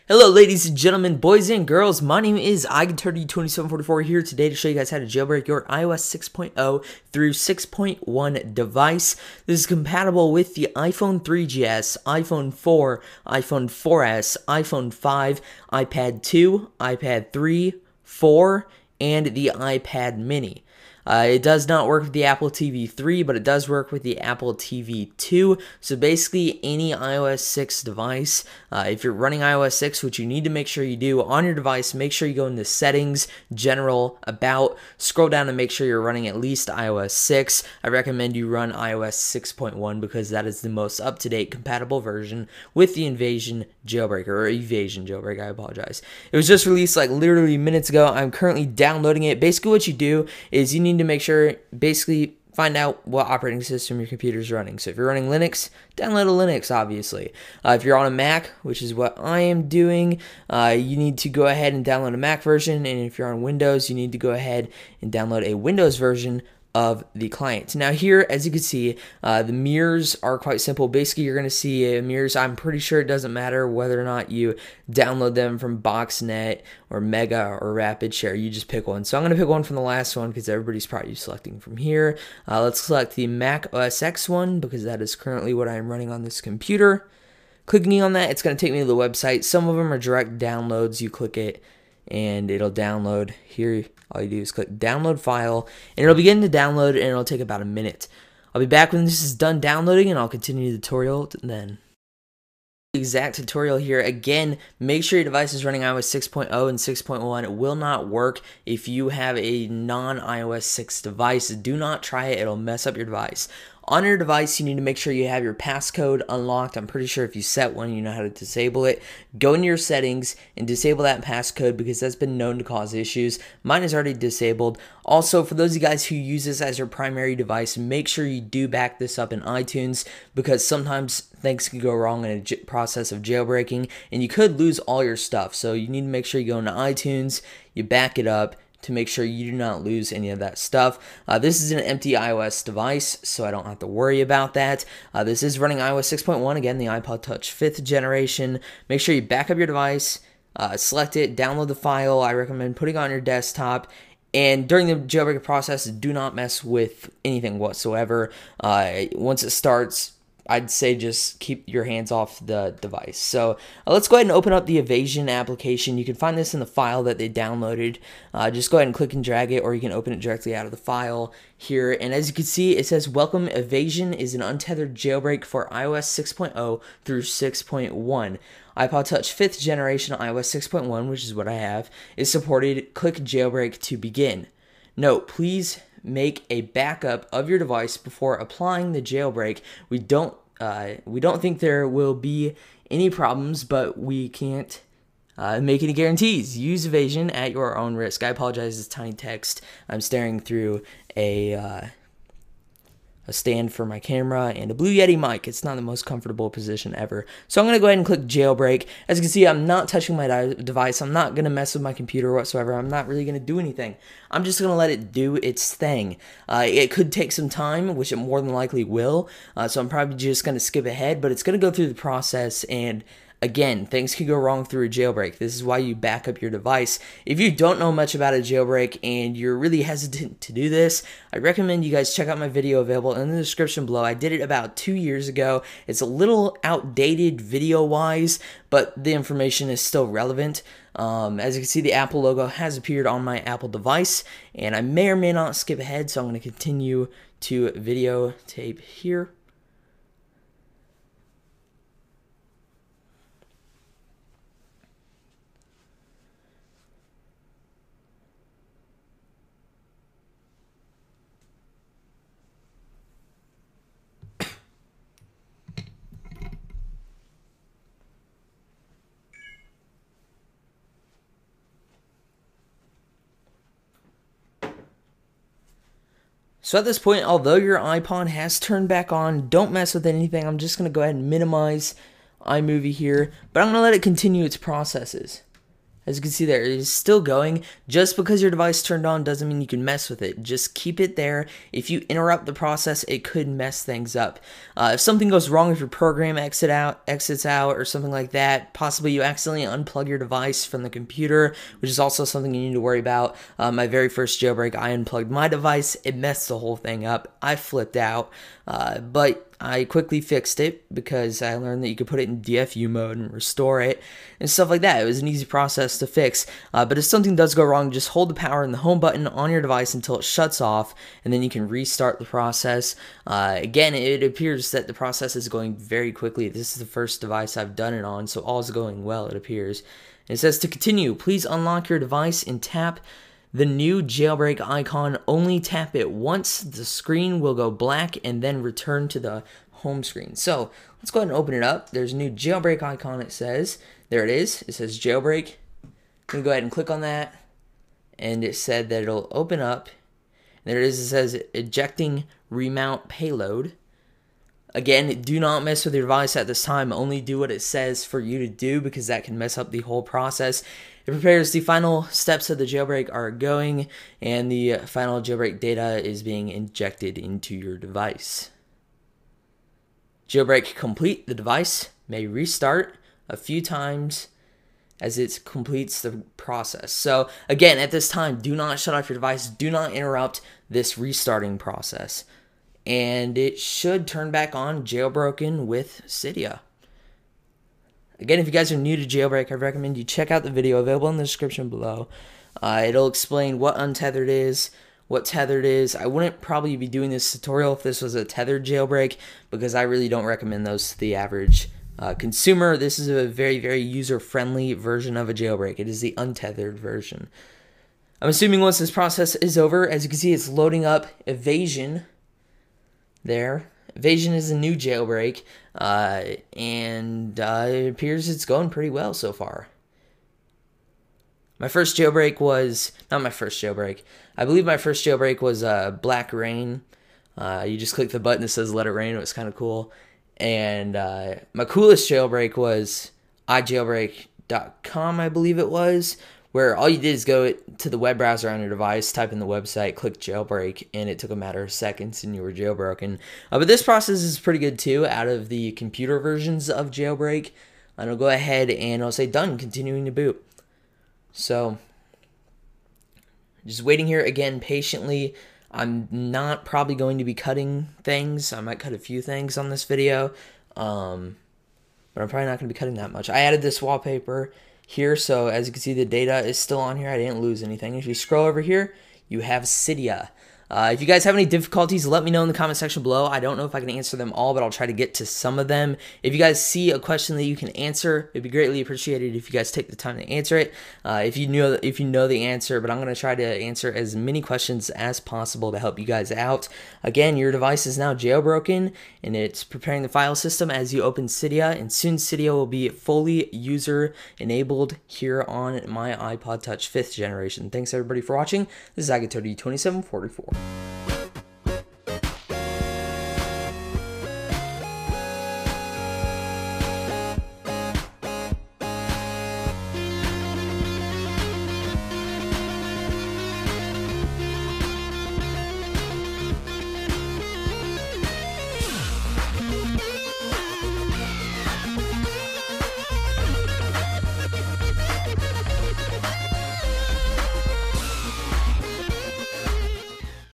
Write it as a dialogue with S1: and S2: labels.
S1: Hello ladies and gentlemen, boys and girls, my name is iGuitarD2744 here today to show you guys how to jailbreak your iOS 6.0 through 6.1 device. This is compatible with the iPhone 3GS, iPhone 4, iPhone 4S, iPhone 5, iPad 2, iPad 3, 4, and the iPad mini. It does not work with the Apple TV 3, but it does work with the Apple TV 2. So basically, any iOS 6 device, if you're running iOS 6, which you need to make sure you do on your device, make sure you go into Settings, General, About, scroll down and make sure you're running at least iOS 6. I recommend you run iOS 6.1 because that is the most up-to-date compatible version with the Evasion jailbreak, I apologize. It was just released like literally minutes ago. I'm currently downloading it. Basically what you do is you need to make sure, find out what operating system your computer is running. So if you're running Linux, download a Linux, obviously. If you're on a Mac, which is what I am doing, you need to go ahead and download a Mac version. And if you're on Windows, you need to go ahead and download a Windows version of the client. Now here, as you can see, the mirrors are quite simple. Basically, you're going to see mirrors. I'm pretty sure it doesn't matter whether or not you download them from BoxNet or Mega or RapidShare. You just pick one. So I'm going to pick one from the last one because everybody's probably selecting from here. Let's select the Mac OS X one because that is currently what I'm running on this computer. Clicking on that, it's going to take me to the website. Some of them are direct downloads. You click it and it'll download. Here, all you do is click download file and it'll begin to download and it'll take about a minute. I'll be back when this is done downloading and I'll continue the tutorial then. Exact tutorial here. Again, make sure your device is running iOS 6.0 and 6.1. It will not work if you have a non-iOS 6 device. Do not try it. It'll mess up your device. On your device, you need to make sure you have your passcode unlocked. I'm pretty sure if you set one, you know how to disable it. Go into your settings and disable that passcode because that's been known to cause issues. Mine is already disabled. Also, for those of you guys who use this as your primary device, make sure you do back this up in iTunes because sometimes things can go wrong in a process of jailbreaking and you could lose all your stuff. So you need to make sure you go into iTunes, you back it up, to make sure you do not lose any of that stuff. This is an empty iOS device, so I don't have to worry about that. This is running iOS 6.1, again, the iPod Touch 5th generation. Make sure you back up your device, select it, download the file. I recommend putting it on your desktop. And during the jailbreak process, do not mess with anything whatsoever. Once it starts, I'd say just keep your hands off the device. So let's go ahead and open up the Evasion application. You can find this in the file that they downloaded. Just go ahead and click and drag it, or you can open it directly out of the file here. And as you can see, it says, "Welcome, Evasion is an untethered jailbreak for iOS 6.0 through 6.1. iPod Touch 5th generation iOS 6.1, which is what I have, is supported. Click jailbreak to begin. Note, please make a backup of your device before applying the jailbreak. We don't think there will be any problems, but we can't make any guarantees. Use Evasion at your own risk." I apologize, it's tiny text. I'm staring through a stand for my camera and a Blue Yeti mic. It's not the most comfortable position ever. So I'm going to go ahead and click jailbreak. As you can see, I'm not touching my device. I'm not going to mess with my computer whatsoever. I'm not really going to do anything. I'm just going to let it do its thing. It could take some time, which it more than likely will. So I'm probably just going to skip ahead, but it's going to go through the process. And again, things can go wrong through a jailbreak. This is why you back up your device. If you don't know much about a jailbreak and you're really hesitant to do this, I recommend you guys check out my video available in the description below. I did it about 2 years ago. It's a little outdated video-wise, but the information is still relevant. As you can see, the Apple logo has appeared on my Apple device, and I may or may not skip ahead, so I'm going to continue to videotape here. So at this point, although your iPod has turned back on, don't mess with anything. I'm just going to go ahead and minimize iMovie here, but I'm going to let it continue its processes. As you can see there, it is still going. Just because your device turned on doesn't mean you can mess with it. Just keep it there. If you interrupt the process, it could mess things up. If something goes wrong, if your program exits out or something like that, possibly you accidentally unplug your device from the computer, which is also something you need to worry about. My very first jailbreak, I unplugged my device. It messed the whole thing up. I flipped out, but I quickly fixed it because I learned that you could put it in DFU mode and restore it and stuff like that. It was an easy process to fix. But if something does go wrong, just hold the power and the home button on your device until it shuts off, and then you can restart the process. Again, it appears that the process is going very quickly. This is the first device I've done it on, so all is going well, it appears. And it says to continue, please unlock your device and tap the new jailbreak icon. Only tap it once. The screen will go black and then return to the home screen. So let's go ahead and open it up. There's a new jailbreak icon, it says. There it is. It says jailbreak. I'm going to go ahead and click on that. And it said that it'll open up. And there it is. It says ejecting remount payload. Again, do not mess with your device at this time. Only do what it says for you to do, because that can mess up the whole process. It prepares the final steps of the jailbreak are going, and the final jailbreak data is being injected into your device. Jailbreak complete. The device may restart a few times as it completes the process. So again, at this time, do not shut off your device. Do not interrupt this restarting process. And it should turn back on jailbroken with Cydia. Again, if you guys are new to Jailbreak, I recommend you check out the video available in the description below. It'll explain what untethered is, what tethered is. I wouldn't probably be doing this tutorial if this was a tethered jailbreak, because I really don't recommend those to the average consumer. This is a very, very user-friendly version of a jailbreak. It is the untethered version. I'm assuming once this process is over, as you can see, it's loading up Evasion. There. Evasion is a new jailbreak, and it appears it's going pretty well so far. My first jailbreak was, not my first jailbreak, I believe my first jailbreak was Black Rain. You just click the button that says let it rain. It was kind of cool. And my coolest jailbreak was ijailbreak.com, I believe it was, where all you did is go to the web browser on your device, type in the website, click jailbreak, and it took a matter of seconds and you were jailbroken. But this process is pretty good too, out of the computer versions of jailbreak. And I'll go ahead and I'll say done, continuing to boot. So, just waiting here again patiently. I'm not probably going to be cutting things. I might cut a few things on this video, but I'm probably not going to be cutting that much. I added this wallpaper here, so as you can see, the data is still on here. I didn't lose anything. If you scroll over here, you have Cydia. If you guys have any difficulties, let me know in the comment section below. I don't know if I can answer them all, but I'll try to get to some of them. If you guys see a question that you can answer, it'd be greatly appreciated if you guys take the time to answer it. If you know the answer, but I'm going to try to answer as many questions as possible to help you guys out. Again, your device is now jailbroken, and it's preparing the file system as you open Cydia, and soon Cydia will be fully user-enabled here on my iPod Touch 5th generation. Thanks everybody for watching. This is Agatodi2744.